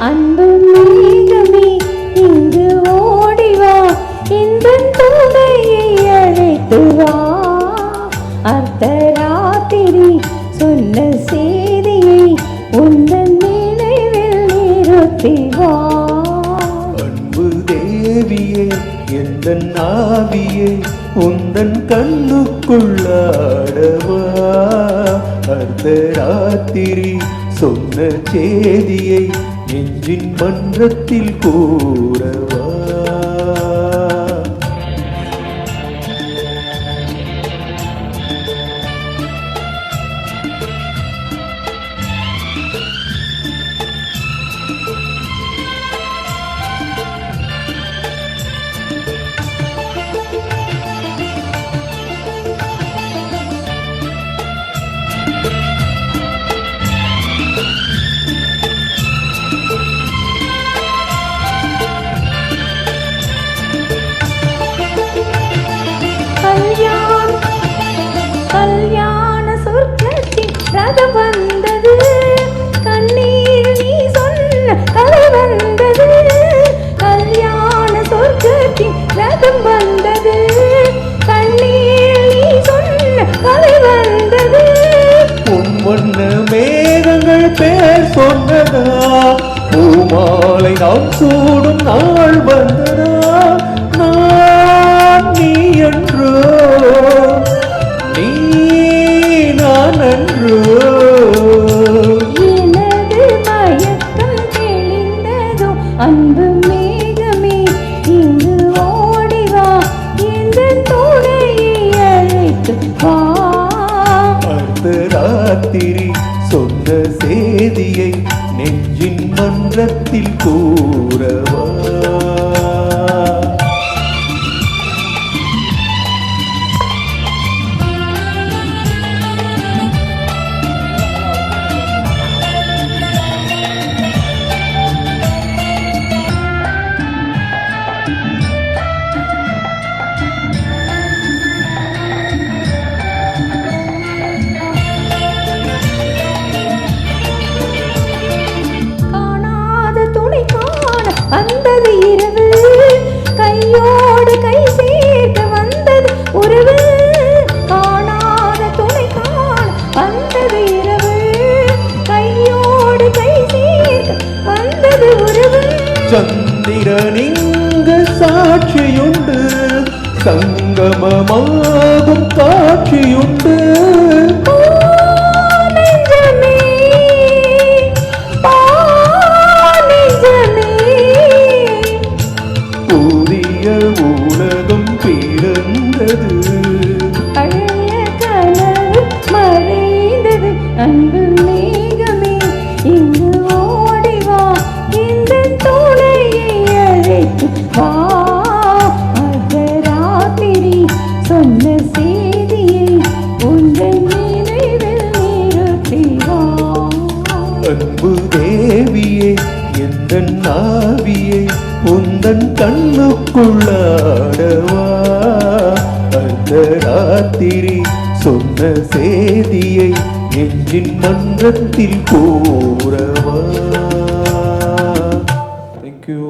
அன்பு மேகமே இங்கு ஓடிவா, இந்த துணையை அழைத்து வா. அர்த்தராத்திரி சொன்ன செய்தியை உந்தன் நினைவில் நிறுத்தி வா. அன்பு தேவியே எந்தன் ஆவியை உந்தன் கண்ணுக்குள்ளாடவா. அர்த்தராத்திரி சொன்ன செய்தியை நெஞ்சின் மன்றத்தில் கூறவா. கல்யாண சொர்க்கத்தின் ரதம் வந்தது, கண்ணீர் நீ சொன்ன கதை வந்தது. கல்யாண சொர்க்கத்தின் ரதம் வந்தது, கண்ணீர் நீ சொன்ன கதை வந்தது. உன் வண்ண மேகங்கள் பேர் சொன்னதா, பூமாலை நாம் சூடும் நாள் வந்ததா. நான் நீ என்றோ நீ நான் என்றோ. எனது மயக்கம் தெளிந்ததோ, அன்பு மேகமே இங்கு ஓடிவா, இந்த துணையை அழைத்து வா. அர்த்தராத்திரி சொன்ன செய்தியை நெஞ்சின் மன்றத்தில் கூறவா. வந்தது இரவு, கையோடு கை சேர்க்க வந்தது உறவு. காணாத துணை காண வந்தது இரவு, கையோடு கை சேர்க்க வந்தது உறவு. சந்திரனிங்கு சாட்சியுண்டு, சங்கமமாகும் காட்சியுண்டு. உலகம் பிறந்தது, பழைய கனவு மறைந்தது. அன்பு மேகமே இங்கு ஓடிவா, இந்த துணையை அழைத்து வா. அர்த்தராத்திரி சொன்ன செய்தியை உங்கள் நினைவில் நிறுத்தி வா. அன்பு தேவியே எந்தன் ஆவியை உந்தன் கண்ணுக்குள்ளாடவா. அர்த்தராத்திரி சொன்ன செய்தியை நெஞ்சின் மன்றத்தில் கூறவா. Thank you.